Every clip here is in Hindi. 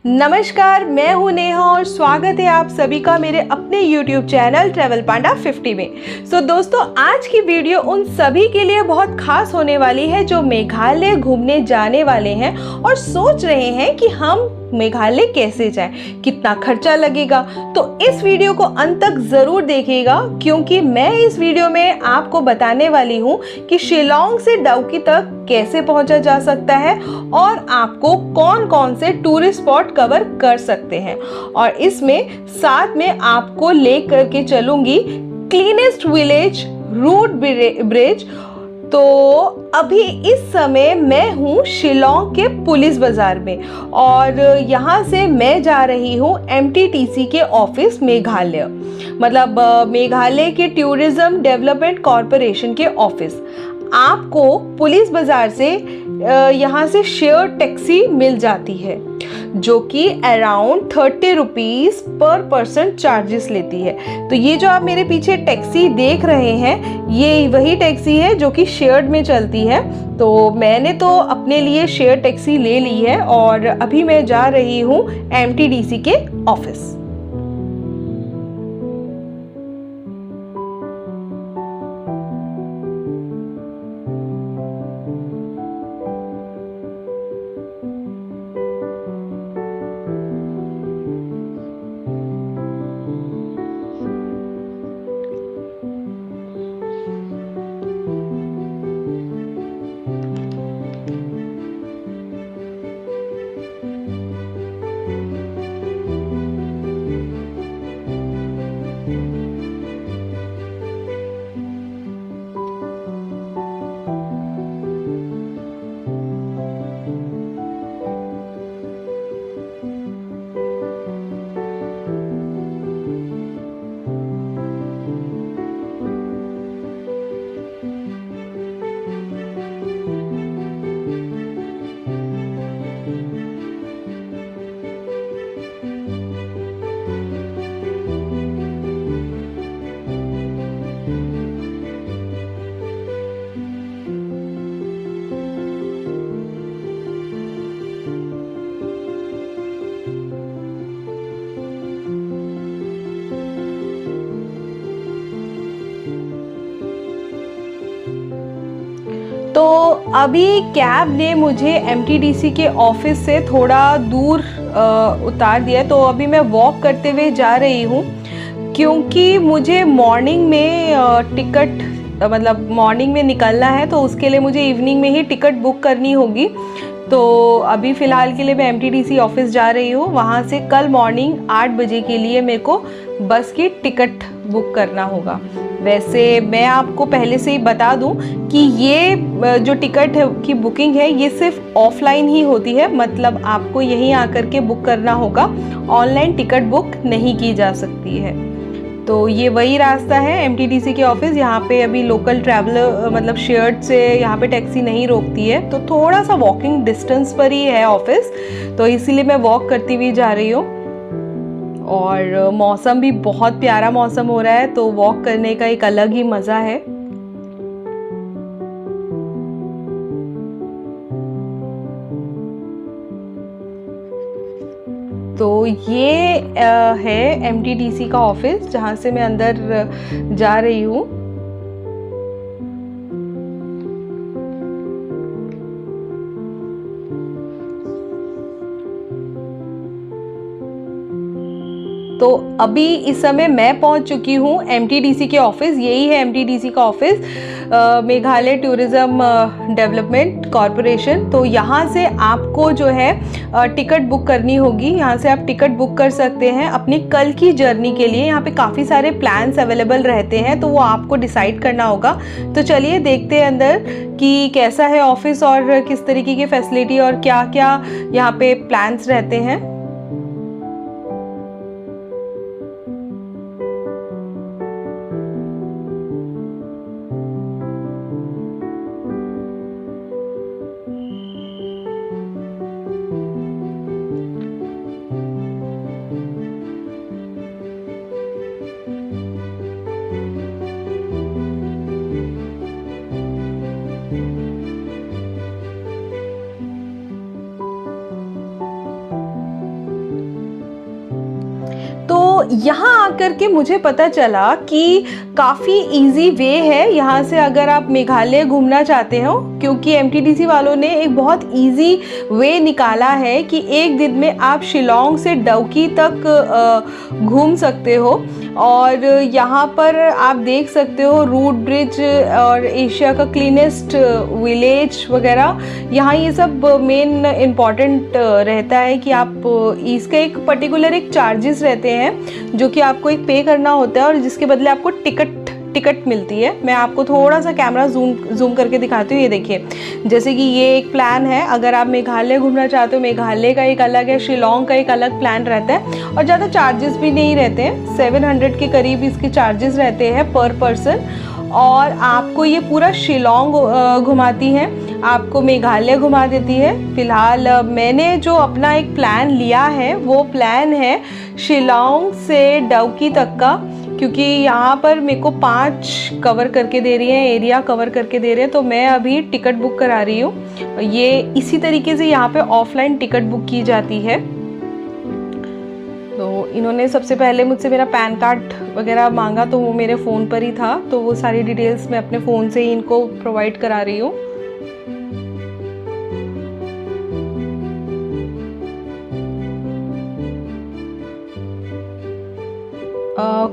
नमस्कार, मैं हूं नेहा और स्वागत है आप सभी का मेरे अपने YouTube चैनल ट्रैवल पांडा 50 में। दोस्तों, आज की वीडियो उन सभी के लिए बहुत खास होने वाली है जो मेघालय घूमने जाने वाले हैं और सोच रहे हैं कि हम मेघालय कैसे जाएं, कितना खर्चा लगेगा। तो इस वीडियो को अंत तक ज़रूर देखिएगा, क्योंकि मैं इस वीडियो में आपको बताने वाली हूं कि शिलोंग से डाउकी तक कैसे पहुंचा जा सकता है और आपको कौन कौन से टूरिस्ट स्पॉट कवर कर सकते हैं। और इसमें साथ में आपको ले करके चलूंगी क्लीनेस्ट विलेज रूट ब्रिज। तो अभी इस समय मैं हूँ शिलोंग के पुलिस बाज़ार में और यहाँ से मैं जा रही हूँ MTTC के ऑफिस मेघालय, मतलब मेघालय के टूरिज्म डेवलपमेंट कॉरपोरेशन के ऑफिस। आपको पुलिस बाज़ार से यहाँ से शेयर टैक्सी मिल जाती है जो कि अराउंड 30 रुपीज़ पर पर्सन चार्जेस लेती है। तो ये जो आप मेरे पीछे टैक्सी देख रहे हैं, ये वही टैक्सी है जो कि शेयर्ड में चलती है। तो मैंने तो अपने लिए शेयर टैक्सी ले ली है और अभी मैं जा रही हूँ MTDC के ऑफिस। तो अभी कैब ने मुझे MTDC के ऑफिस से थोड़ा दूर उतार दिया, तो अभी मैं वॉक करते हुए जा रही हूँ, क्योंकि मुझे मॉर्निंग में मतलब मॉर्निंग में निकलना है। तो उसके लिए मुझे इवनिंग में ही टिकट बुक करनी होगी। तो अभी फ़िलहाल के लिए मैं MTDC ऑफिस जा रही हूँ। वहाँ से कल मॉर्निंग 8 बजे के लिए मेरे को बस की टिकट बुक करना होगा। वैसे मैं आपको पहले से ही बता दूं कि ये जो टिकट की बुकिंग है ये सिर्फ ऑफलाइन ही होती है, मतलब आपको यहीं आकर के बुक करना होगा। ऑनलाइन टिकट बुक नहीं की जा सकती है। तो ये वही रास्ता है MTDC के ऑफिस। यहाँ पे अभी लोकल ट्रैवलर मतलब शेयर्ड से यहाँ पे टैक्सी नहीं रोकती है, तो थोड़ा सा वॉकिंग डिस्टेंस पर ही है ऑफिस। तो इसीलिए मैं वॉक करती हुई जा रही हूँ और मौसम भी बहुत प्यारा मौसम हो रहा है, तो वॉक करने का एक अलग ही मज़ा है। तो ये है MTDC का ऑफिस जहाँ से मैं अंदर जा रही हूँ। तो अभी इस समय मैं पहुंच चुकी हूं MTDC के ऑफिस। यही है MTDC का office, Meghalaya tourism development corporation. तो यहाँ से आपको जो है टिकट बुक करनी होगी। यहाँ से आप टिकट बुक कर सकते हैं अपनी कल की जर्नी के लिए। यहाँ पे काफ़ी सारे प्लान्स अवेलेबल रहते हैं, तो वो आपको डिसाइड करना होगा। तो चलिए देखते हैं अंदर कि कैसा है ऑफिस और किस तरीके की फैसिलिटी और क्या क्या यहाँ पे प्लान्स रहते हैं। यहाँ आकर के मुझे पता चला कि काफ़ी इजी वे है यहाँ से अगर आप मेघालय घूमना चाहते हो, क्योंकि एमटीडीसी वालों ने एक बहुत इजी वे निकाला है कि एक दिन में आप शिलोंग से डाउकी तक घूम सकते हो। और यहाँ पर आप देख सकते हो रूट ब्रिज और एशिया का क्लीनेस्ट विलेज वगैरह, यहाँ ये सब मेन इम्पॉर्टेंट रहता है कि आप इसका एक पर्टिकुलर एक चार्जेस रहते हैं जो कि आपको एक पे करना होता है और जिसके बदले आपको टिकट मिलती है। मैं आपको थोड़ा सा कैमरा जूम करके दिखाती हूँ। ये देखिए, जैसे कि ये एक प्लान है, अगर आप मेघालय घूमना चाहते हो, मेघालय का एक अलग है, शिलोंग का एक अलग प्लान रहता है और ज़्यादा चार्जेस भी नहीं रहते हैं, 700 के करीब इसके चार्जेस रहते हैं पर पर्सन। और आपको ये पूरा शिलोंग घुमाती है, आपको मेघालय घुमा देती है। फ़िलहाल मैंने जो अपना एक प्लान लिया है वो प्लान है शिलोंग से डाउकी तक का, क्योंकि यहाँ पर मेरे को 5 कवर करके दे रही है, एरिया कवर करके दे रहे हैं, तो मैं अभी टिकट बुक करा रही हूँ। ये इसी तरीके से यहाँ पे ऑफलाइन टिकट बुक की जाती है। तो इन्होंने सबसे पहले मुझसे मेरा पैन कार्ड वगैरह मांगा, तो वो मेरे फ़ोन पर ही था, तो वो सारी डिटेल्स मैं अपने फ़ोन से ही इनको प्रोवाइड करा रही हूँ।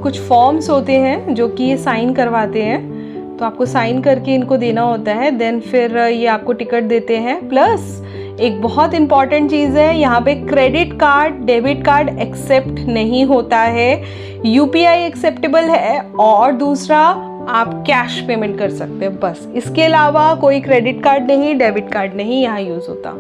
कुछ फॉर्म्स होते हैं जो कि ये साइन करवाते हैं, तो आपको साइन करके इनको देना होता है, देन फिर ये आपको टिकट देते हैं। प्लस एक बहुत इम्पॉर्टेंट चीज़ है, यहाँ पे credit card debit card accept नहीं होता है, यूपीआई एक्सेप्टेबल है और दूसरा आप कैश पेमेंट कर सकते हैं, बस। इसके अलावा कोई क्रेडिट कार्ड नहीं, डेबिट कार्ड नहीं यहाँ यूज़ होता।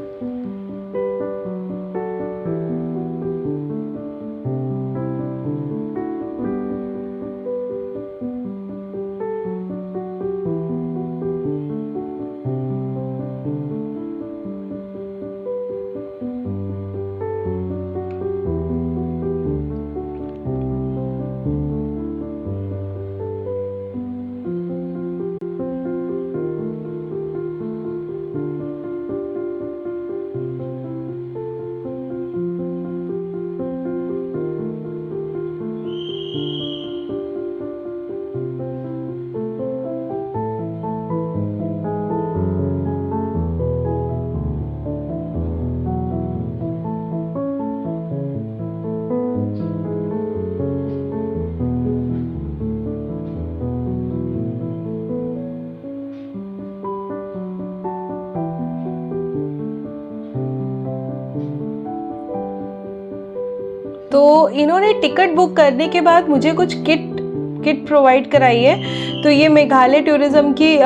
तो इन्होंने टिकट बुक करने के बाद मुझे कुछ किट प्रोवाइड कराई है। तो ये मेघालय टूरिज़्म की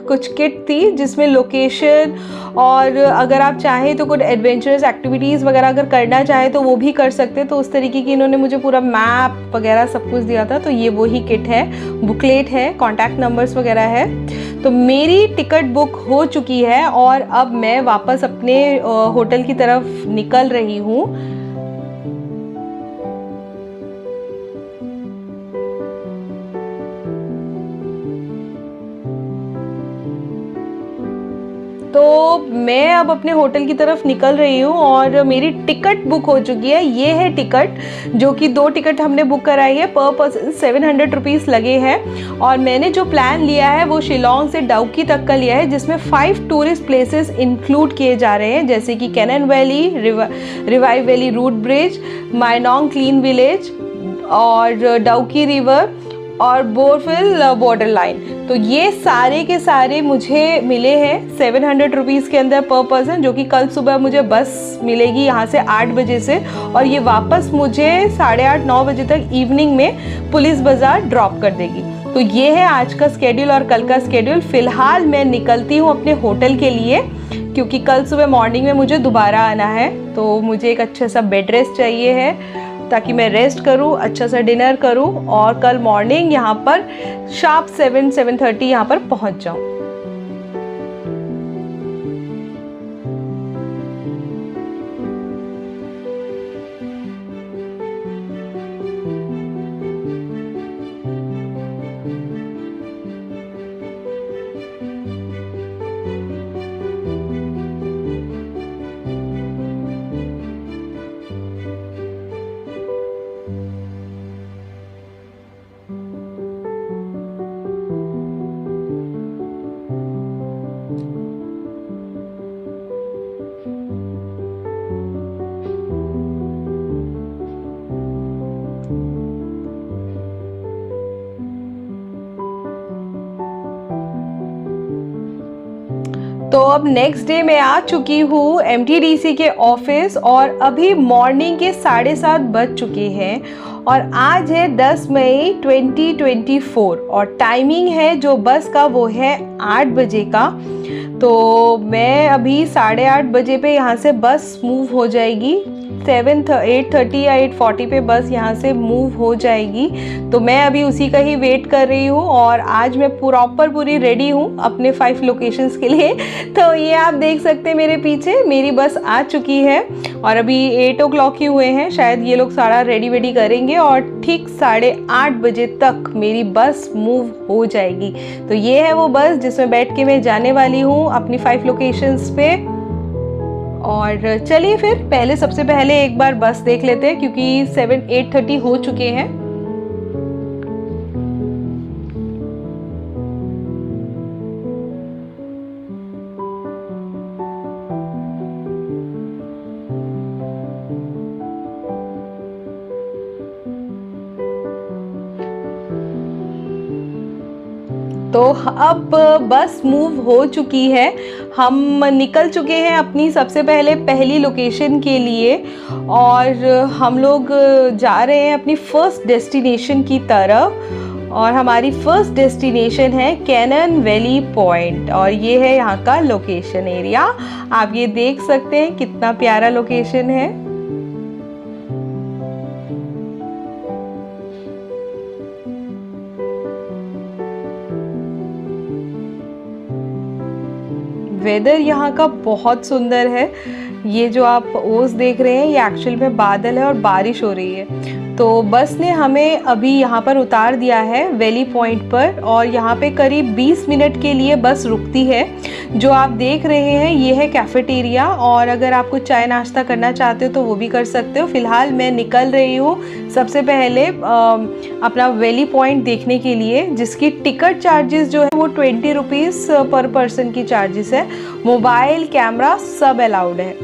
कुछ किट थी जिसमें लोकेशन और अगर आप चाहें तो कुछ एडवेंचरस एक्टिविटीज़ वगैरह अगर करना चाहें तो वो भी कर सकते हैं। तो उस तरीके की इन्होंने मुझे पूरा मैप वगैरह सब कुछ दिया था। तो ये वही किट है, बुकलेट है, कॉन्टैक्ट नंबर्स वगैरह है। तो मेरी टिकट बुक हो चुकी है और अब मैं वापस अपने होटल की तरफ निकल रही हूँ। तो मैं अब अपने होटल की तरफ निकल रही हूँ और मेरी टिकट बुक हो चुकी है। ये है टिकट, जो कि 2 टिकट हमने बुक कराई है, पर पर्सन 700 रुपीज़ लगे हैं। और मैंने जो प्लान लिया है वो शिलोंग से डाउकी तक का लिया है, जिसमें 5 टूरिस्ट प्लेसेस इंक्लूड किए जा रहे हैं, जैसे कि canyon valley, Riwai valley root bridge, Mawlynnong clean village और डाउकी रिवर और बोरफिल बॉर्डर लाइन। तो ये सारे के सारे मुझे मिले हैं 700 रुपीज़ के अंदर पर पर्सन, जो कि कल सुबह मुझे बस मिलेगी यहाँ से 8 बजे से और ये वापस मुझे 8:30-9 बजे तक इवनिंग में पुलिस बाज़ार ड्रॉप कर देगी। तो ये है आज का स्केड्यूल और कल का स्केड्यूल। फ़िलहाल मैं निकलती हूँ अपने होटल के लिए, क्योंकि कल सुबह मॉर्निंग में मुझे दोबारा आना है। तो मुझे एक अच्छा सा बेड रेस्ट चाहिए है ताकि मैं रेस्ट करूं, अच्छा सा डिनर करूं और कल मॉर्निंग यहाँ पर शार्प 7-7:30 यहाँ पर पहुँच जाऊं। तो अब नेक्स्ट डे मैं आ चुकी हूँ MTDC के ऑफिस और अभी मॉर्निंग के 7:30 बज चुके हैं और आज है 10 मई 2024 और टाइमिंग है जो बस का वो है 8 बजे का। तो मैं अभी 8:30 बजे पे यहाँ से बस मूव हो जाएगी, 8:30 या 8:40 पे बस यहाँ से मूव हो जाएगी। तो मैं अभी उसी का ही वेट कर रही हूँ और आज मैं पूरी रेडी हूँ अपने 5 लोकेशंस के लिए। तो ये आप देख सकते हैं मेरे पीछे मेरी बस आ चुकी है और अभी 8 o'clock ही हुए हैं, शायद ये लोग सारा रेडी वेडी करेंगे और ठीक 8:30 बजे तक मेरी बस मूव हो जाएगी। तो ये है वो बस जिसमें बैठ के मैं जाने वाली हूँ अपनी 5 लोकेशंस पे। और चलिए फिर सबसे पहले एक बार बस देख लेते हैं क्योंकि 8:30 हो चुके हैं। तो अब बस मूव हो चुकी है, हम निकल चुके हैं अपनी सबसे पहली लोकेशन के लिए और हम लोग जा रहे हैं अपनी फर्स्ट डेस्टिनेशन की तरफ। और हमारी फर्स्ट डेस्टिनेशन है कैनन वैली पॉइंट और ये है यहाँ का लोकेशन एरिया। आप ये देख सकते हैं कितना प्यारा लोकेशन है। वेदर यहाँ का बहुत सुंदर है। ये जो आप ओस देख रहे हैं ये एक्चुअल में बादल है और बारिश हो रही है। तो बस ने हमें अभी यहाँ पर उतार दिया है वैली पॉइंट पर और यहाँ पे करीब 20 मिनट के लिए बस रुकती है। जो आप देख रहे हैं ये है कैफेटेरिया और अगर आप कुछ चाय नाश्ता करना चाहते हो तो वो भी कर सकते हो। फ़िलहाल मैं निकल रही हूँ सबसे पहले अपना वैली पॉइंट देखने के लिए, जिसकी टिकट चार्जेस जो है वो 20 रुपीज़ पर पर्सन की चार्जेस है। मोबाइल कैमरा सब अलाउड है।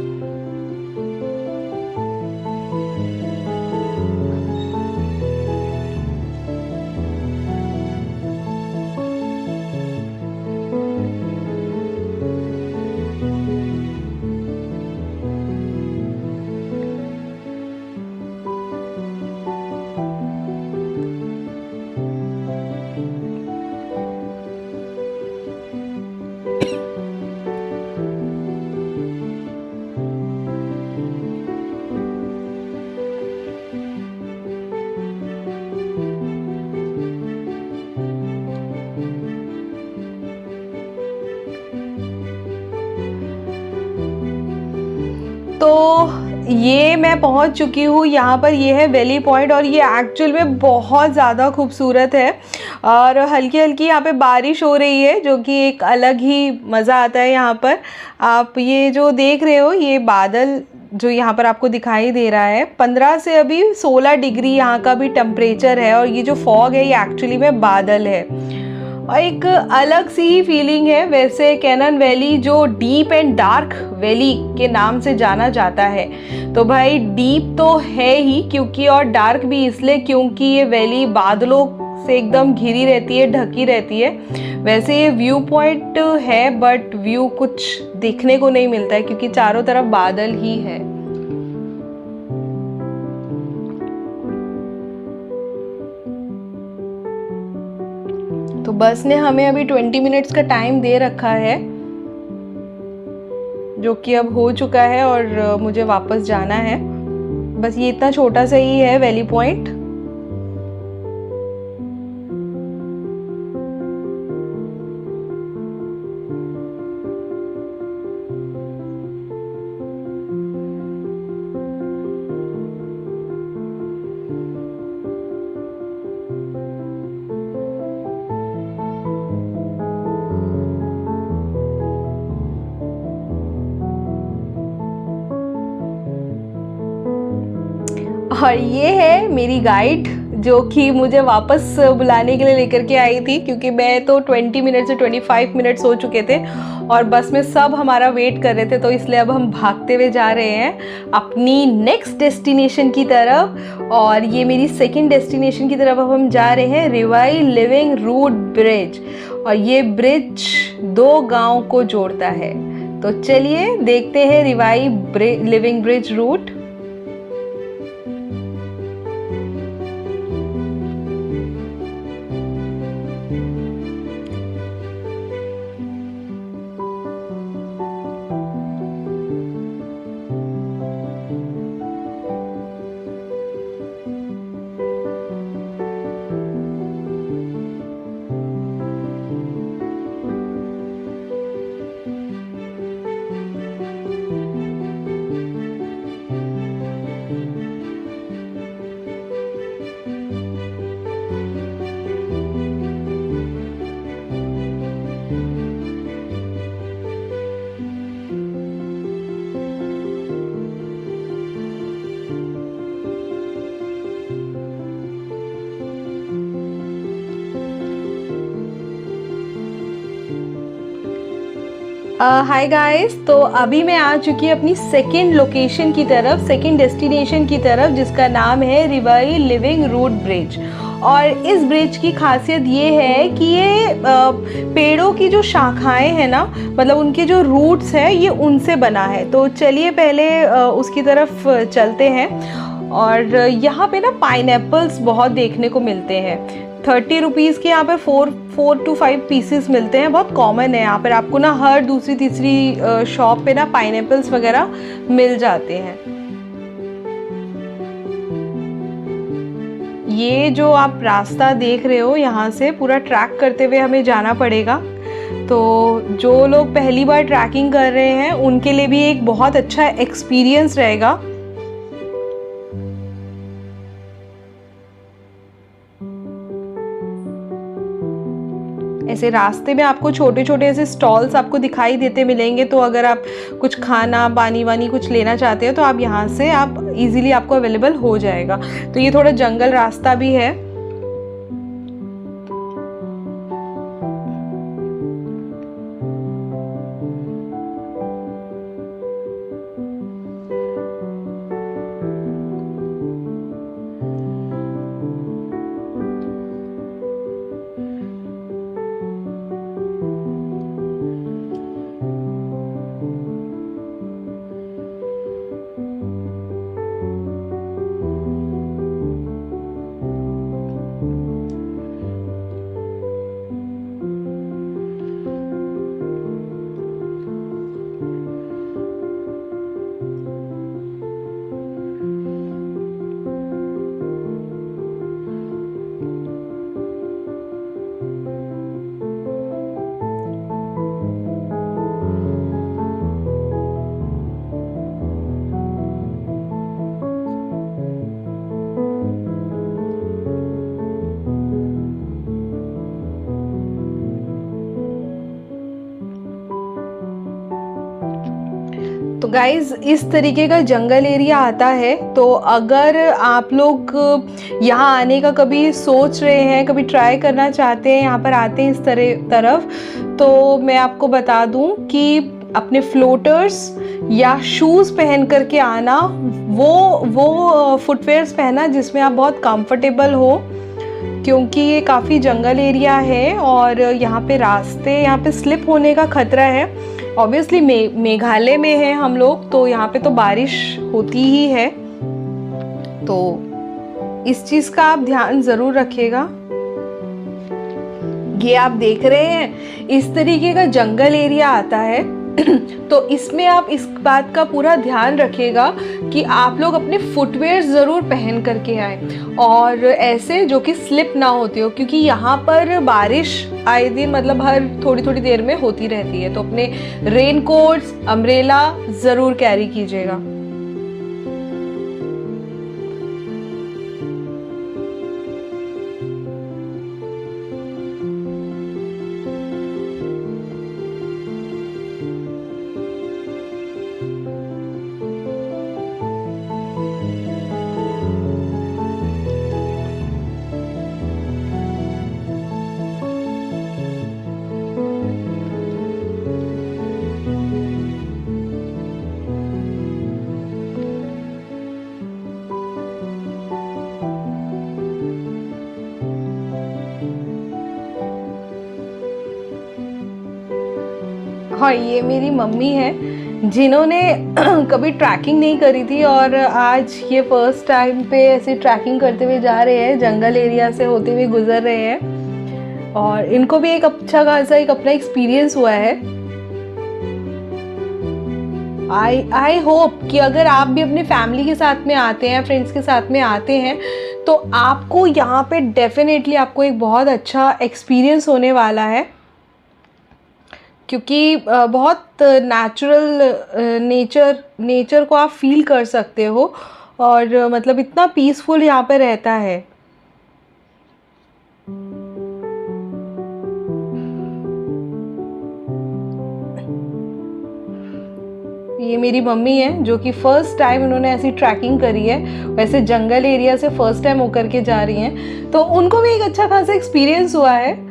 तो ये मैं पहुंच चुकी हूँ यहाँ पर। ये है वैली पॉइंट और ये एक्चुअल में बहुत ज़्यादा खूबसूरत है और हल्की हल्की यहाँ पे बारिश हो रही है जो कि एक अलग ही मज़ा आता है यहाँ पर। आप ये जो देख रहे हो ये बादल जो यहाँ पर आपको दिखाई दे रहा है, 15 से अभी 16 डिग्री यहाँ का भी टेम्परेचर है और ये जो फॉग है ये एक्चुअली में बादल है और एक अलग सी ही फीलिंग है। वैसे कैनन वैली जो डीप एंड डार्क वैली के नाम से जाना जाता है, तो भाई डीप तो है ही क्योंकि और डार्क भी इसलिए क्योंकि ये वैली बादलों से एकदम घिरी रहती है, ढकी रहती है। वैसे ये व्यू पॉइंट है बट व्यू कुछ देखने को नहीं मिलता है क्योंकि चारों तरफ बादल ही है। तो बस ने हमें अभी 20 मिनट्स का टाइम दे रखा है जो कि अब हो चुका है और मुझे वापस जाना है। बस ये इतना छोटा सा ही है वैली पॉइंट। और ये है मेरी गाइड जो कि मुझे वापस बुलाने के लिए लेकर के आई थी क्योंकि मैं तो 20 मिनट से 25 मिनट्स हो चुके थे और बस में सब हमारा वेट कर रहे थे। तो इसलिए अब हम भागते हुए जा रहे हैं अपनी नेक्स्ट डेस्टिनेशन की तरफ और ये मेरी सेकंड डेस्टिनेशन की तरफ अब हम जा रहे हैं रिवाई लिविंग रूट ब्रिज। और ये ब्रिज 2 गांव को जोड़ता है। तो चलिए देखते हैं Riwai living bridge root. Hi guys, तो अभी मैं आ चुकी हूँ अपनी सेकंड लोकेशन की तरफ, सेकंड डेस्टिनेशन की तरफ, जिसका नाम है रिवाई लिविंग रूट ब्रिज। और इस ब्रिज की खासियत ये है कि ये पेड़ों की जो शाखाएं हैं ना, मतलब उनके जो रूट्स हैं, ये उनसे बना है। तो चलिए पहले उसकी तरफ चलते हैं। और यहाँ पे ना पाइनएप्पल्स बहुत देखने को मिलते हैं। 30 रुपीज़ के यहाँ पे 4 to 5 पीसेस मिलते हैं, बहुत कॉमन है यहाँ पर। आपको ना हर दूसरी तीसरी शॉप पे ना पाइनएप्पल्स वगैरह मिल जाते हैं। ये जो आप रास्ता देख रहे हो, यहाँ से पूरा ट्रैक करते हुए हमें जाना पड़ेगा। तो जो लोग पहली बार ट्रैकिंग कर रहे हैं उनके लिए भी एक बहुत अच्छा एक्सपीरियंस रहेगा। ऐसे रास्ते में आपको छोटे छोटे ऐसे स्टॉल्स आपको दिखाई देते मिलेंगे। तो अगर आप कुछ खाना पानी वानी कुछ लेना चाहते हो तो आप यहाँ से आप इजीली आपको अवेलेबल हो जाएगा। तो ये थोड़ा जंगल रास्ता भी है। तो गाइज़ इस तरीके का जंगल एरिया आता है। तो अगर आप लोग यहाँ आने का कभी सोच रहे हैं, कभी ट्राई करना चाहते हैं, यहाँ पर आते हैं इस तरफ, तो मैं आपको बता दूँ कि अपने फ्लोटर्स या शूज़ पहन करके आना। वो फुटवेयर्स पहना जिसमें आप बहुत कंफर्टेबल हो, क्योंकि ये काफ़ी जंगल एरिया है और यहाँ पे स्लिप होने का खतरा है। ऑब्वियसली मेघालय में है हम लोग, तो यहाँ पे तो बारिश होती ही है। तो इस चीज़ का आप ध्यान ज़रूर रखिएगा। ये आप देख रहे हैं, इस तरीके का जंगल एरिया आता है। तो इसमें आप इस बात का पूरा ध्यान रखिएगा कि आप लोग अपने फुटवेयर ज़रूर पहन करके आए, और ऐसे जो कि स्लिप ना होती हो, क्योंकि यहाँ पर बारिश आए दिन मतलब हर थोड़ी थोड़ी देर में होती रहती है। तो अपने रेनकोट्स, अम्ब्रेला ज़रूर कैरी कीजिएगा। और ये मेरी मम्मी है जिन्होंने कभी ट्रैकिंग नहीं करी थी और आज ये फर्स्ट टाइम पे ऐसे ट्रैकिंग करते हुए जा रहे हैं, जंगल एरिया से होते हुए गुजर रहे हैं और इनको भी एक अच्छा खासा एक अपना एक्सपीरियंस हुआ है। आई होप कि अगर आप भी अपनी फैमिली के साथ में आते हैं, फ्रेंड्स के साथ में आते हैं, तो आपको यहाँ पे डेफिनेटली आपको एक बहुत अच्छा एक्सपीरियंस होने वाला है, क्योंकि बहुत नेचुरल नेचर को आप फील कर सकते हो और मतलब इतना पीसफुल यहाँ पे रहता है। ये मेरी मम्मी है जो कि फ़र्स्ट टाइम उन्होंने ऐसी ट्रैकिंग करी है, वैसे जंगल एरिया से फ़र्स्ट टाइम होकर के जा रही हैं, तो उनको भी एक अच्छा खासा एक्सपीरियंस हुआ है।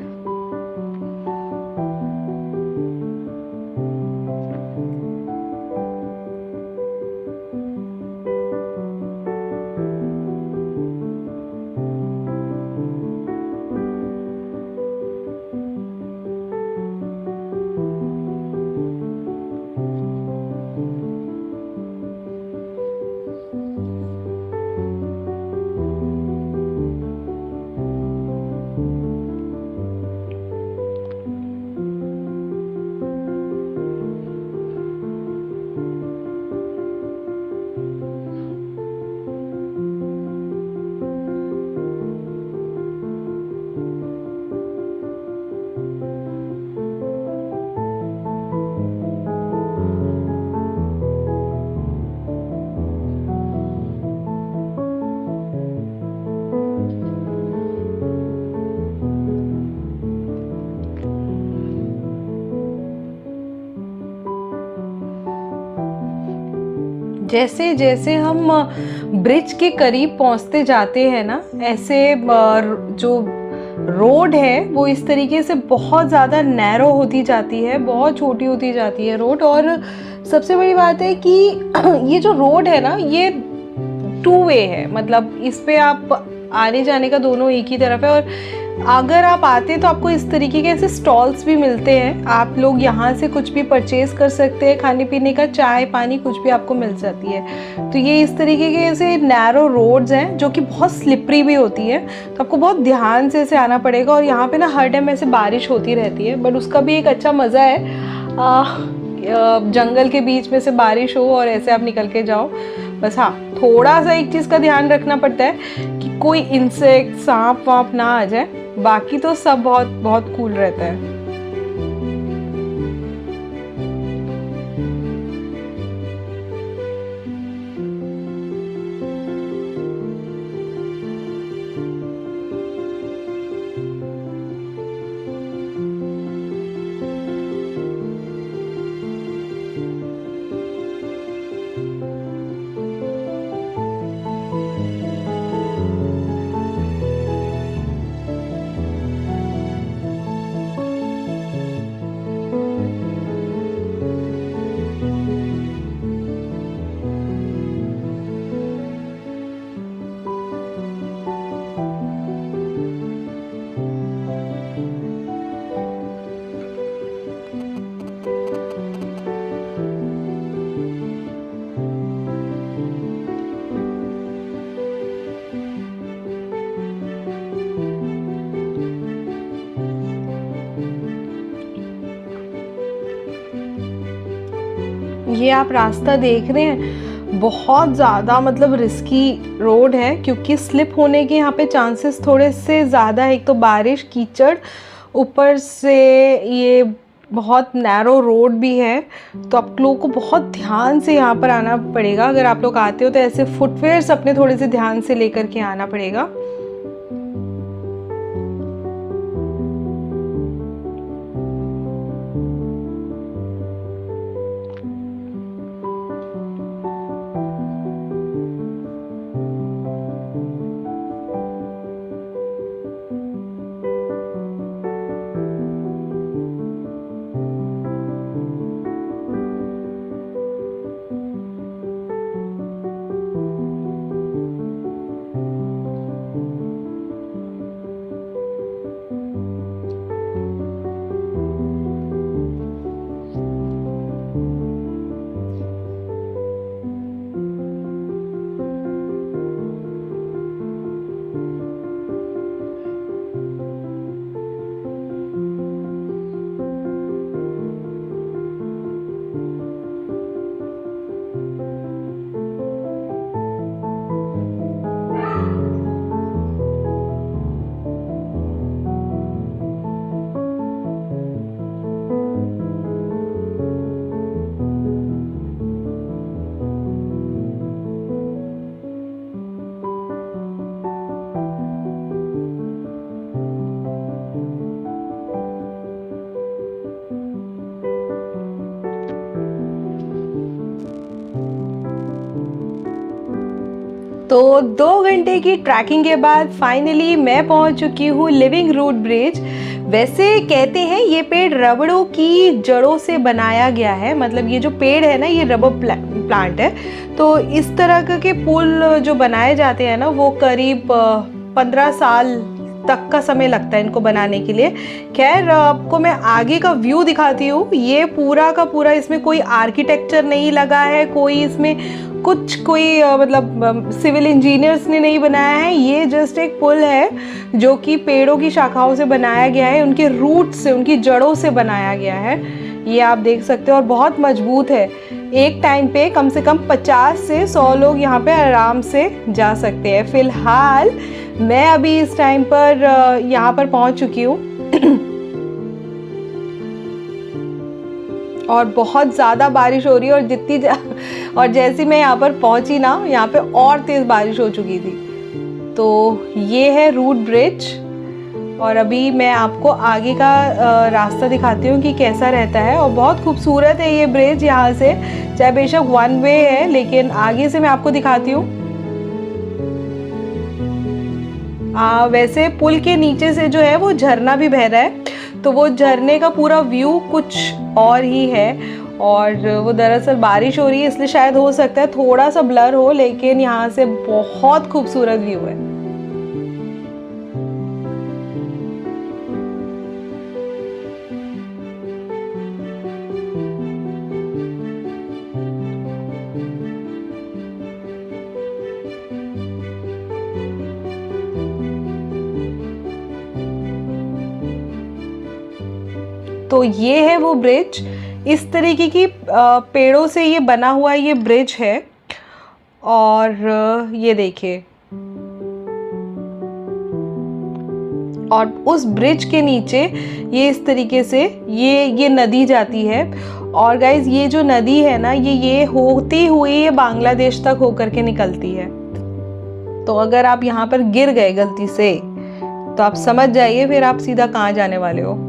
जैसे जैसे हम ब्रिज के करीब पहुंचते जाते हैं ना, ऐसे जो रोड है वो इस तरीके से बहुत ज़्यादा नैरो होती जाती है, बहुत छोटी होती जाती है रोड। और सबसे बड़ी बात है कि ये जो रोड है ना, ये 2 वे है, मतलब इस पे आप आने जाने का दोनों एक ही तरफ है। और अगर आप आते हैं तो आपको इस तरीके के ऐसे स्टॉल्स भी मिलते हैं, आप लोग यहाँ से कुछ भी परचेज कर सकते हैं, खाने पीने का, चाय पानी कुछ भी आपको मिल जाती है। तो ये इस तरीके के ऐसे नैरो रोड्स हैं जो कि बहुत स्लिपरी भी होती है, तो आपको बहुत ध्यान से ऐसे आना पड़ेगा। और यहाँ पे ना हर टाइम ऐसे बारिश होती रहती है, बट उसका भी एक अच्छा मज़ा है। जंगल के बीच में से बारिश हो और ऐसे आप निकल के जाओ। बस हाँ, थोड़ा सा एक चीज़ का ध्यान रखना पड़ता है कि कोई इंसेक्ट, सांप वाप ना आ जाए, बाकी तो सब बहुत बहुत कूल रहता है। ये आप रास्ता देख रहे हैं, बहुत ज़्यादा मतलब रिस्की रोड है, क्योंकि स्लिप होने के यहाँ पे चांसेस थोड़े से ज़्यादा है। एक तो बारिश, कीचड़, ऊपर से ये बहुत नैरो रोड भी है, तो आप लोगों को बहुत ध्यान से यहाँ पर आना पड़ेगा। अगर आप लोग आते हो तो ऐसे फुटवेयर्स अपने थोड़े से ध्यान से लेकर के आना पड़ेगा। तो 2 घंटे की ट्रैकिंग के बाद फाइनली मैं पहुंच चुकी हूँ लिविंग रूट ब्रिज। वैसे कहते हैं ये पेड़ रबड़ों की जड़ों से बनाया गया है, मतलब ये जो पेड़ है ना ये रबर प्लांट है। तो इस तरह के पुल जो बनाए जाते हैं ना वो करीब 15 साल तक का समय लगता है इनको बनाने के लिए। खैर आपको मैं आगे का व्यू दिखाती हूँ। ये पूरा का पूरा, इसमें कोई आर्किटेक्चर नहीं लगा है, कोई इसमें कोई मतलब सिविल इंजीनियर्स ने नहीं बनाया है। ये जस्ट एक पुल है जो कि पेड़ों की शाखाओं से बनाया गया है, उनके रूट से, उनकी जड़ों से बनाया गया है। ये आप देख सकते हो और बहुत मजबूत है। एक टाइम पे कम से कम 50 से 100 लोग यहाँ पे आराम से जा सकते हैं। फिलहाल मैं अभी इस टाइम पर यहाँ पर पहुँच चुकी हूँ और बहुत ज़्यादा बारिश हो रही है, और और जैसे मैं यहाँ पर पहुँची ना, यहाँ पे और तेज़ बारिश हो चुकी थी। तो ये है रूट ब्रिज और अभी मैं आपको आगे का रास्ता दिखाती हूँ कि कैसा रहता है। और बहुत खूबसूरत है ये ब्रिज यहाँ से, चाहे बेशक 1 वे है, लेकिन आगे से मैं आपको दिखाती हूँ। वैसे पुल के नीचे से जो है वो झरना भी बह रहा है, तो वो झरने का पूरा व्यू कुछ और ही है। और वो दरअसल बारिश हो रही है इसलिए शायद हो सकता है थोड़ा सा ब्लर हो, लेकिन यहाँ से बहुत खूबसूरत व्यू है। तो ये है वो ब्रिज, इस तरीके की पेड़ों से ये बना हुआ ये ब्रिज है। और ये देखिए, और उस ब्रिज के नीचे ये इस तरीके से ये नदी जाती है। और गाइज ये जो नदी है ना, ये होती हुई ये बांग्लादेश तक होकर के निकलती है। तो अगर आप यहाँ पर गिर गए गलती से तो आप समझ जाइए फिर आप सीधा कहाँ जाने वाले हो।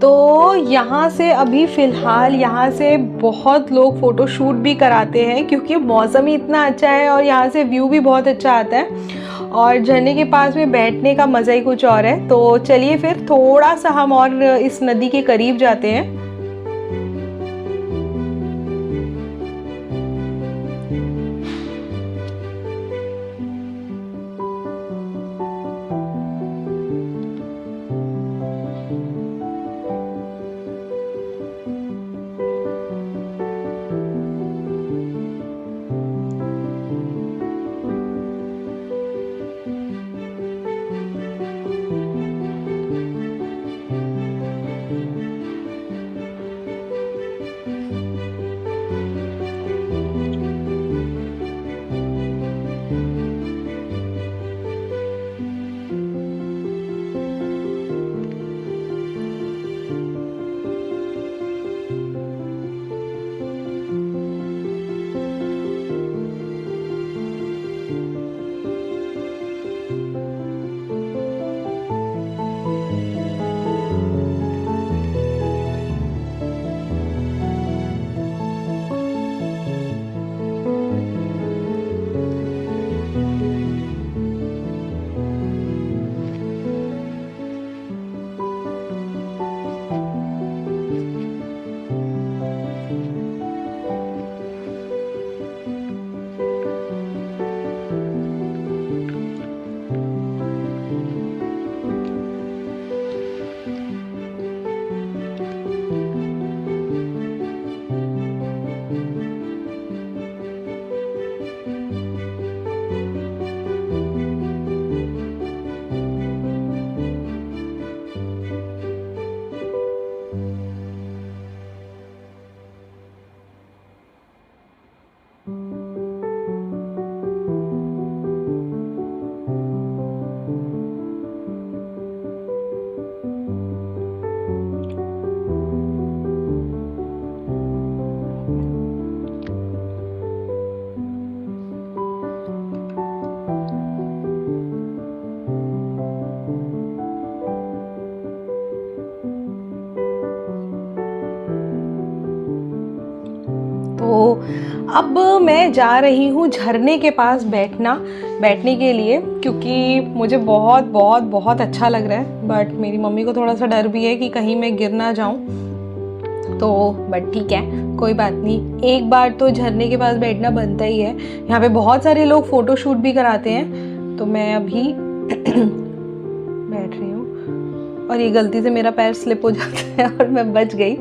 तो यहाँ से अभी फ़िलहाल यहाँ से बहुत लोग फ़ोटो शूट भी कराते हैं क्योंकि मौसम ही इतना अच्छा है और यहाँ से व्यू भी बहुत अच्छा आता है और झरने के पास में बैठने का मज़ा ही कुछ और है। तो चलिए फिर थोड़ा सा हम और इस नदी के करीब जाते हैं। अब मैं जा रही हूँ झरने के पास बैठने के लिए, क्योंकि मुझे बहुत बहुत बहुत अच्छा लग रहा है। बट मेरी मम्मी को थोड़ा सा डर भी है कि कहीं मैं गिर ना जाऊँ, तो बट ठीक है, कोई बात नहीं, एक बार तो झरने के पास बैठना बनता ही है। यहाँ पे बहुत सारे लोग फ़ोटो शूट भी कराते हैं, तो मैं अभी बैठ रही हूँ और ये गलती से मेरा पैर स्लिप हो जाता है और मैं बच गई।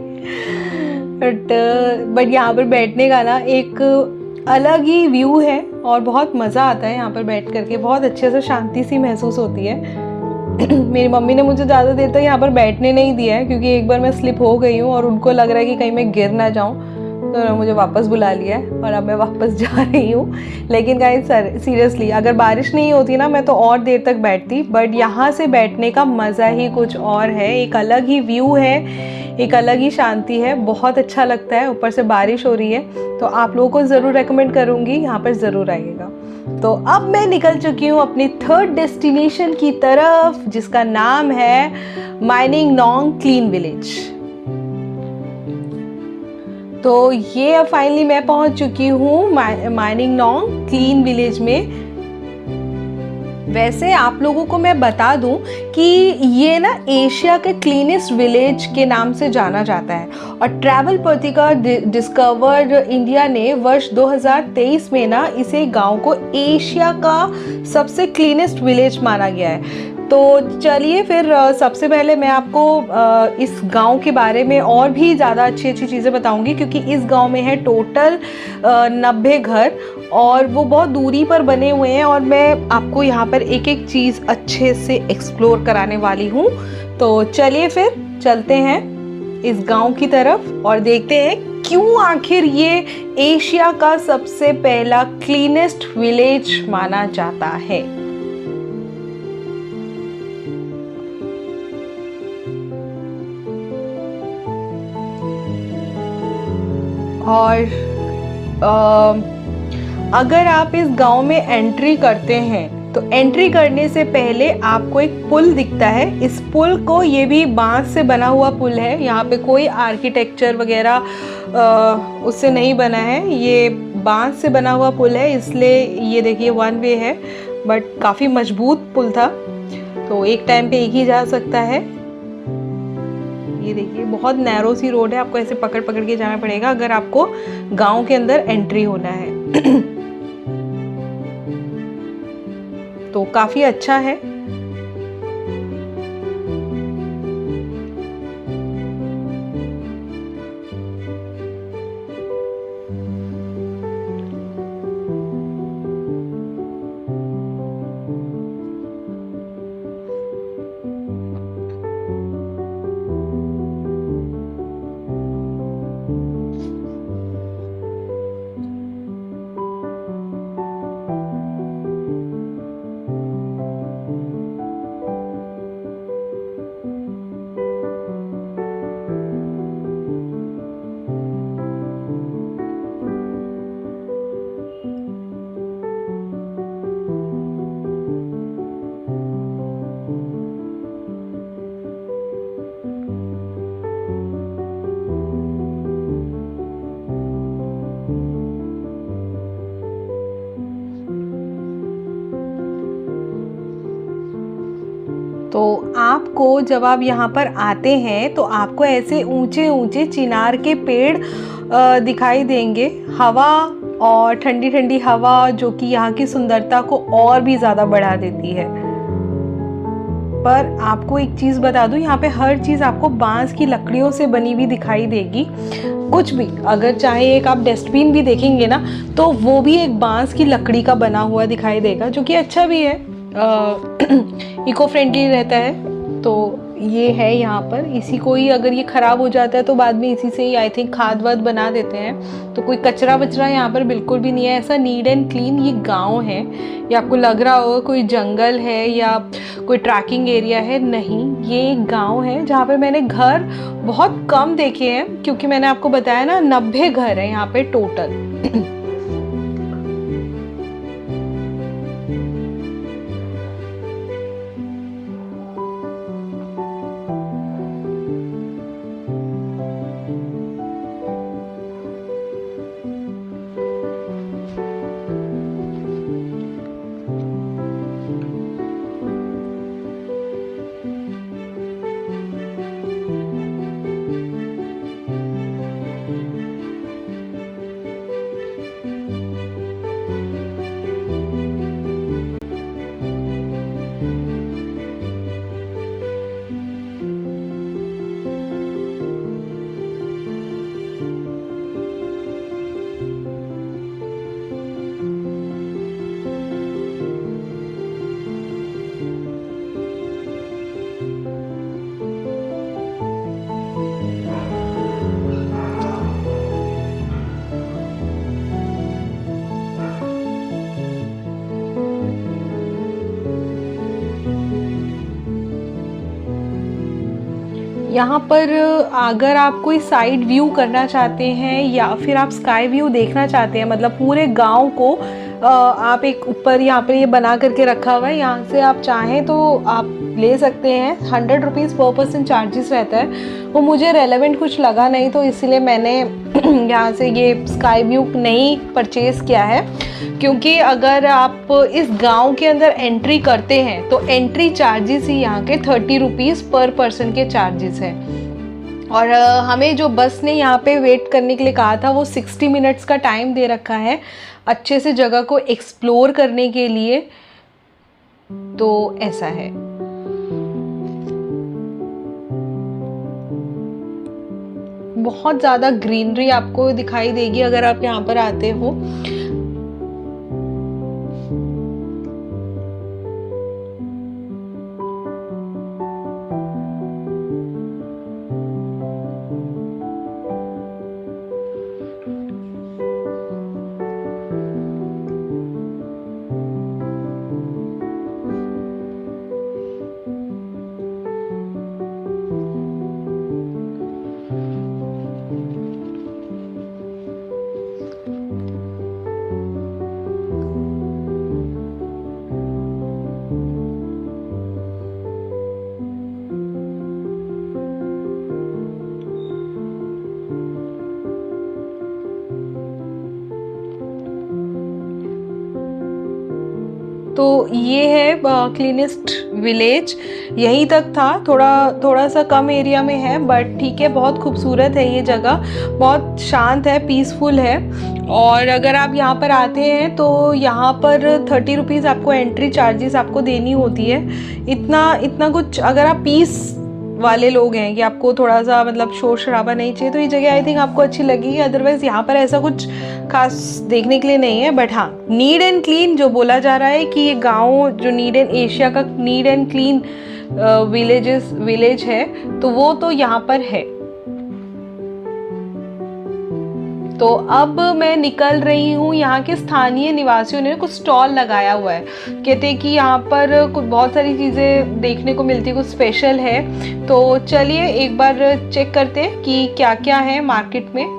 बट यहाँ पर बैठने का ना एक अलग ही व्यू है और बहुत मज़ा आता है यहाँ पर बैठ करके, बहुत अच्छे से शांति सी महसूस होती है। मेरी मम्मी ने मुझे ज़्यादा देर तक यहाँ पर बैठने नहीं दिया है, क्योंकि एक बार मैं स्लिप हो गई हूँ और उनको लग रहा है कि कहीं मैं गिर ना जाऊँ, तो उन्होंने मुझे वापस बुला लिया है और अब मैं वापस जा रही हूँ। लेकिन गाइस सीरियसली अगर बारिश नहीं होती ना, मैं तो और देर तक बैठती। बट यहाँ से बैठने का मज़ा ही कुछ और है, एक अलग ही व्यू है, एक अलग ही शांति है, बहुत अच्छा लगता है। ऊपर से बारिश हो रही है, तो आप लोगों को ज़रूर रेकमेंड करूँगी, यहाँ पर ज़रूर आइएगा। तो अब मैं निकल चुकी हूँ अपनी थर्ड डेस्टिनेशन की तरफ, जिसका नाम है माइनिंग नोंग क्लीन विलेज। तो ये अब फाइनली मैं पहुंच चुकी हूँ माइनिंग नोंग क्लीन विलेज में। वैसे आप लोगों को मैं बता दूं कि ये ना एशिया के क्लीनेस्ट विलेज के नाम से जाना जाता है, और ट्रैवल पत्रिका डिस्कवर इंडिया ने वर्ष 2023 में ना इसे गांव को एशिया का सबसे क्लीनेस्ट विलेज माना गया है। तो चलिए फिर सबसे पहले मैं आपको इस गांव के बारे में और भी ज़्यादा अच्छी अच्छी चीज़ें बताऊंगी, क्योंकि इस गांव में है टोटल 90 घर और वो बहुत दूरी पर बने हुए हैं, और मैं आपको यहाँ पर एक एक चीज़ अच्छे से एक्सप्लोर कराने वाली हूँ। तो चलिए फिर चलते हैं इस गांव की तरफ और देखते हैं क्यों आखिर ये एशिया का सबसे पहला क्लीनेस्ट विलेज माना जाता है। और अगर आप इस गांव में एंट्री करते हैं तो एंट्री करने से पहले आपको एक पुल दिखता है। इस पुल को, ये भी बांस से बना हुआ पुल है, यहाँ पे कोई आर्किटेक्चर वगैरह उससे नहीं बना है, ये बांस से बना हुआ पुल है, इसलिए ये देखिए वन वे है, बट काफ़ी मजबूत पुल था, तो एक टाइम पे एक ही जा सकता है। ये देखिए बहुत नैरो सी रोड है, आपको ऐसे पकड़ पकड़ के जाना पड़ेगा अगर आपको गांव के अंदर एंट्री होना है। तो काफी अच्छा है। तो आपको जब आप यहाँ पर आते हैं तो आपको ऐसे ऊंचे ऊंचे चिनार के पेड़ दिखाई देंगे। हवा और ठंडी ठंडी हवा जो कि यहाँ की सुंदरता को और भी ज़्यादा बढ़ा देती है। पर आपको एक चीज़ बता दूँ, यहाँ पे हर चीज़ आपको बांस की लकड़ियों से बनी हुई दिखाई देगी। कुछ भी, अगर चाहे एक आप डस्टबिन भी देखेंगे ना, तो वो भी एक बांस की लकड़ी का बना हुआ दिखाई देगा, जो कि अच्छा भी है, इको फ्रेंडली रहता है। तो ये है यहाँ पर, इसी को ही अगर ये ख़राब हो जाता है तो बाद में इसी से ही आई थिंक खाद वाद बना देते हैं। तो कोई कचरा वचरा यहाँ पर बिल्कुल भी नहीं है, ऐसा नीट एंड क्लीन ये गांव है। ये आपको लग रहा होगा कोई जंगल है या कोई ट्रैकिंग एरिया है, नहीं, ये एक गाँव है जहाँ पर मैंने घर बहुत कम देखे हैं, क्योंकि मैंने आपको बताया ना 90 घर हैं यहाँ पे टोटल। यहाँ पर अगर आप कोई साइड व्यू करना चाहते हैं या फिर आप स्काई व्यू देखना चाहते हैं, मतलब पूरे गांव को आप एक ऊपर यहाँ पर ये बना करके रखा हुआ है, यहाँ से आप चाहें तो आप ले सकते हैं। 100 रुपीज़ पर पर्सन चार्जेस रहता है। वो मुझे रेलेवेंट कुछ लगा नहीं, तो इसलिए मैंने यहाँ से ये स्काई व्यू नहीं परचेज़ किया है। क्योंकि अगर आप इस गांव के अंदर एंट्री करते हैं तो एंट्री चार्जेस ही यहाँ के 30 रुपीज़ पर पर्सन के चार्जेस हैं। और हमें जो बस ने यहाँ पे वेट करने के लिए कहा था वो 60 मिनट्स का टाइम दे रखा है अच्छे से जगह को एक्सप्लोर करने के लिए। तो ऐसा है। बहुत ज़्यादा ग्रीनरी आपको दिखाई देगी अगर आप यहाँ पर आते हो। तो ये है क्लीनेस्ट विलेज, यहीं तक था। थोड़ा सा कम एरिया में है, बट ठीक है, बहुत खूबसूरत है ये जगह, बहुत शांत है, पीसफुल है। और अगर आप यहाँ पर आते हैं तो यहाँ पर 30 रुपीज़ आपको एंट्री चार्जेस आपको देनी होती है। इतना कुछ, अगर आप पीस वाले लोग हैं कि आपको थोड़ा सा मतलब शोर शराबा नहीं चाहिए, तो ये जगह आई थिंक आपको अच्छी लगेगी। अदरवाइज़ यहाँ पर ऐसा कुछ खास देखने के लिए नहीं है। बट हाँ, नीट एंड क्लीन जो बोला जा रहा है कि ये गांव जो नीट एंड एशिया का नीट एंड क्लीन विलेज है, तो वो तो यहाँ पर है। तो अब मैं निकल रही हूँ। यहाँ के स्थानीय निवासियों ने कुछ स्टॉल लगाया हुआ है, कहते हैं कि यहाँ पर कुछ बहुत सारी चीज़ें देखने को मिलती है, कुछ स्पेशल है। तो चलिए एक बार चेक करते हैं कि क्या क्या है मार्केट में।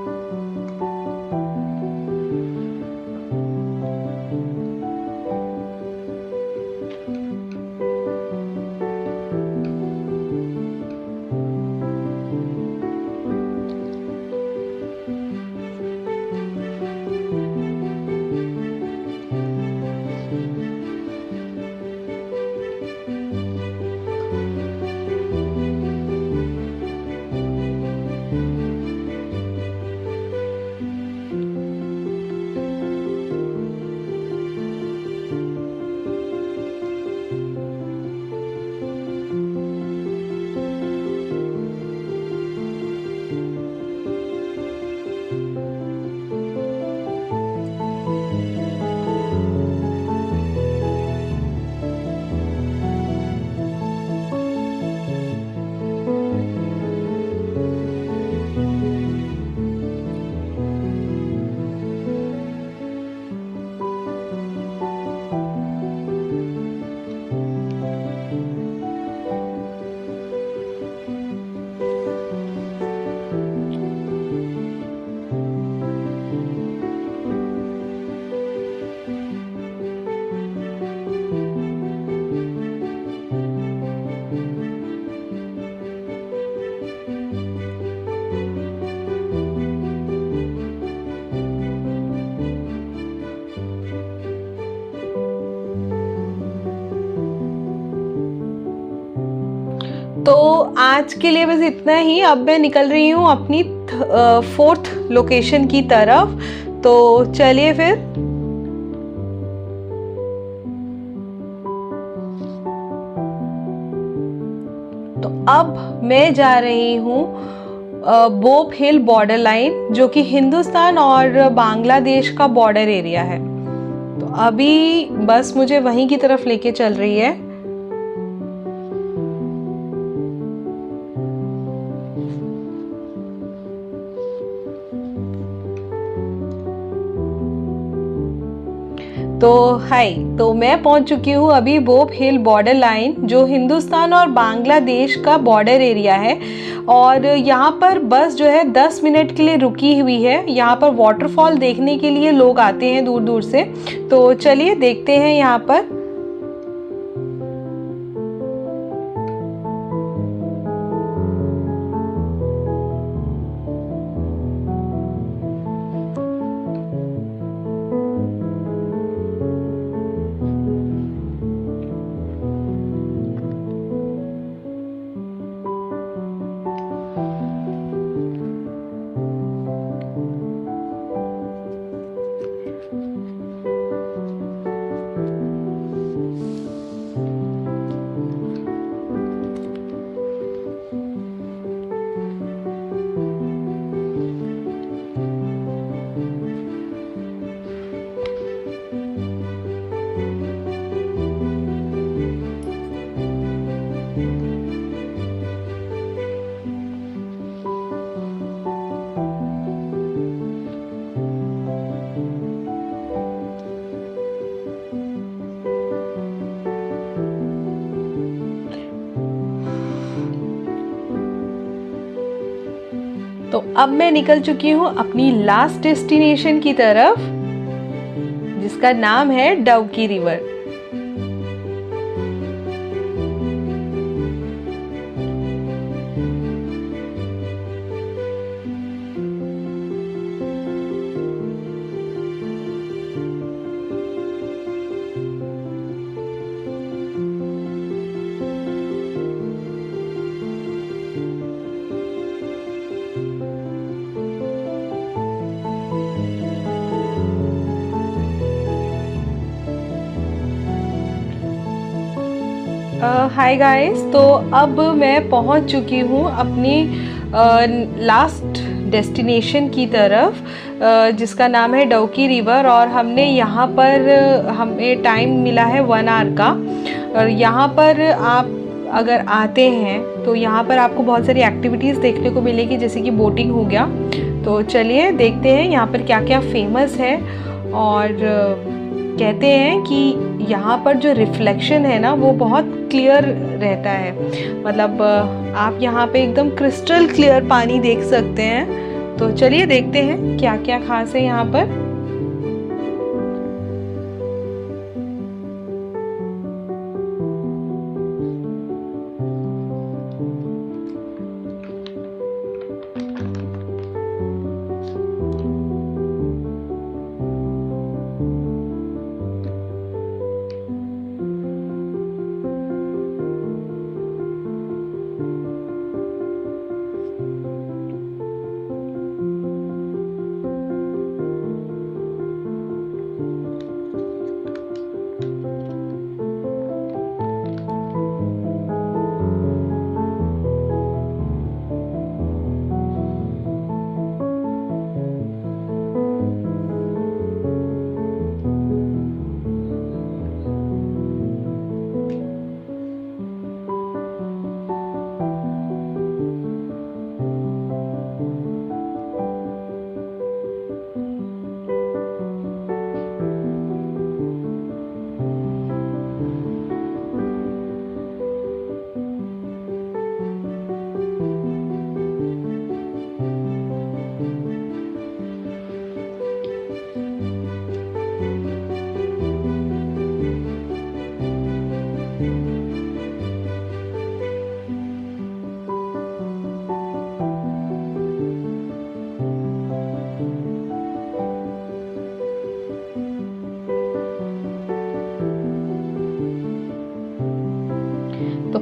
तो आज के लिए बस इतना ही। अब मैं निकल रही हूँ अपनी 4th लोकेशन की तरफ। तो चलिए फिर। तो अब मैं जा रही हूँ बोप हिल बॉर्डर लाइन, जो कि हिंदुस्तान और बांग्लादेश का बॉर्डर एरिया है। तो अभी बस मुझे वहीं की तरफ लेके चल रही है। तो हाय, तो मैं पहुंच चुकी हूँ अभी बोप हिल बॉर्डर लाइन, जो हिंदुस्तान और बांग्लादेश का बॉर्डर एरिया है। और यहाँ पर बस जो है 10 मिनट के लिए रुकी हुई है। यहाँ पर वाटरफॉल देखने के लिए लोग आते हैं दूर दूर से। तो चलिए देखते हैं यहाँ पर। तो अब मैं निकल चुकी हूँ अपनी लास्ट डेस्टिनेशन की तरफ, जिसका नाम है डवकी रिवर। हाय गाइस, तो अब मैं पहुंच चुकी हूं अपनी लास्ट डेस्टिनेशन की तरफ, जिसका नाम है डवकी रिवर। और हमने यहाँ पर हमें टाइम मिला है 1 आवर का। और यहाँ पर आप अगर आते हैं तो यहाँ पर आपको बहुत सारी एक्टिविटीज़ देखने को मिलेगी, जैसे कि बोटिंग हो गया। तो चलिए देखते हैं यहाँ पर क्या क्या फेमस है। और कहते हैं कि यहाँ पर जो रिफ्लेक्शन है ना, वो बहुत क्लियर रहता है। मतलब आप यहाँ पे एकदम क्रिस्टल क्लियर पानी देख सकते हैं। तो चलिए देखते हैं क्या क्या खास है यहाँ पर।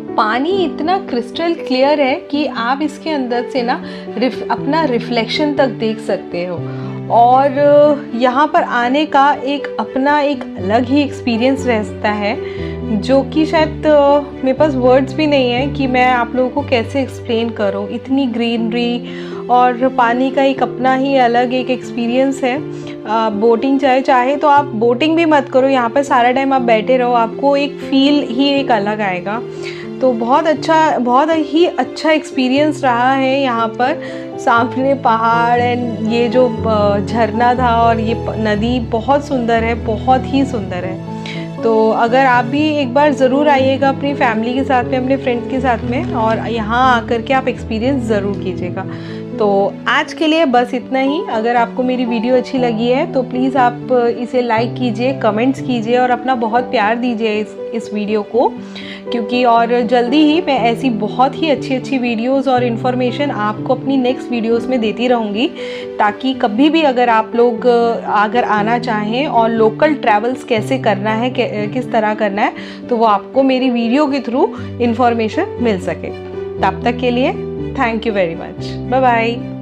पानी इतना क्रिस्टल क्लियर है कि आप इसके अंदर से ना अपना रिफ्लेक्शन तक देख सकते हो। और यहाँ पर आने का अपना एक अलग ही एक्सपीरियंस रहता है, जो कि शायद मेरे पास वर्ड्स भी नहीं है कि मैं आप लोगों को कैसे एक्सप्लेन करूँ। इतनी ग्रीनरी और पानी का अपना ही अलग एक एक्सपीरियंस है। बोटिंग चाहे तो आप बोटिंग भी मत करो, यहाँ पर सारा टाइम आप बैठे रहो, आपको एक फील ही अलग आएगा। तो बहुत ही अच्छा एक्सपीरियंस रहा है यहाँ पर। सामने पहाड़ एंड ये जो झरना था और ये नदी बहुत सुंदर है, बहुत ही सुंदर है। तो अगर आप भी एक बार ज़रूर आइएगा अपनी फैमिली के साथ में, अपने फ्रेंड्स के साथ में, और यहाँ आकर के आप एक्सपीरियंस ज़रूर कीजिएगा। तो आज के लिए बस इतना ही। अगर आपको मेरी वीडियो अच्छी लगी है तो प्लीज़ आप इसे लाइक कीजिए, कमेंट्स कीजिए और अपना बहुत प्यार दीजिए इस वीडियो को, क्योंकि और जल्दी ही मैं ऐसी बहुत ही अच्छी वीडियोस और इन्फॉर्मेशन आपको अपनी नेक्स्ट वीडियोस में देती रहूँगी, ताकि कभी भी अगर आप लोग अगर आना चाहें और लोकल ट्रैवल्स कैसे करना है, किस तरह करना है, तो वो आपको मेरी वीडियो के थ्रू इन्फॉर्मेशन मिल सके। तब तक के लिए thank you very much. Bye bye.